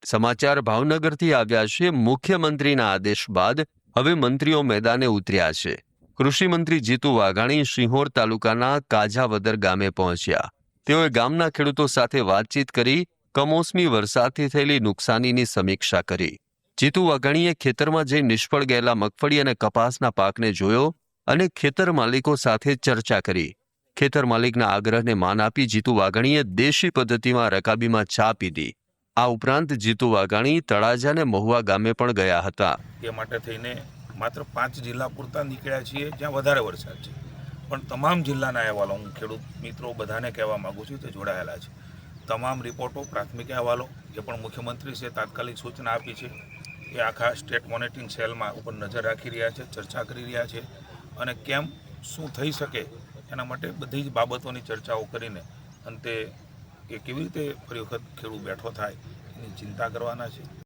સમાચાર ભાવનગરથી આવ્યા છે। મુખ્યમંત્રીના આદેશ બાદ હવે મંત્રીઓ મેદાને ઉતર્યા છે। કૃષિ મંત્રી જીતુ વાઘાણી સિંહોર તાલુકાના કાજાવદર ગામે પહોંચ્યા। તેઓએ ગામના ખેડૂતો સાથે વાતચીત કરી કમોસમી વરસાદથી થયેલી નુકસાનીની સમીક્ષા કરી। જીતુ વાઘાણીએ ખેતરમાં જઈ નિષ્ફળ ગયેલા મગફળી અને કપાસના પાકને જોયો અને ખેતર માલિકો સાથે ચર્ચા કરી। ખેતર માલિકના આગ્રહને માન આપી જીતુ વાઘાણીએ દેશી પદ્ધતિમાં રકાબીમાં ચા પીધી। આ ઉપરાંત જીતુ વાઘાણી તળાજા અને મહુવા ગામે પણ ગયા હતા। તે માટે થઈને માત્ર 5 જિલ્લા પૂરતા નીકળ્યા છીએ જ્યાં વધારે વરસાદ છે, પણ તમામ જિલ્લાના અહેવાલો હું ખેડૂત મિત્રો બધાને કહેવા માગું છું તે જોડાયેલા છે। તમામ રિપોર્ટો, પ્રાથમિક અહેવાલો જે પણ મુખ્યમંત્રી છે તાત્કાલિક સૂચના આપી છે એ આખા સ્ટેટ મોનિટરિંગ સેલમાં ઉપર નજર રાખી રહ્યા છે, ચર્ચા કરી રહ્યા છે અને કેમ શું થઈ શકે એના માટે બધી જ બાબતોની ચર્ચાઓ કરીને અંતે કે કેવી રીતે ફરી વખત ખેડૂત બેઠો થાય એની ચિંતા કરવાના છે।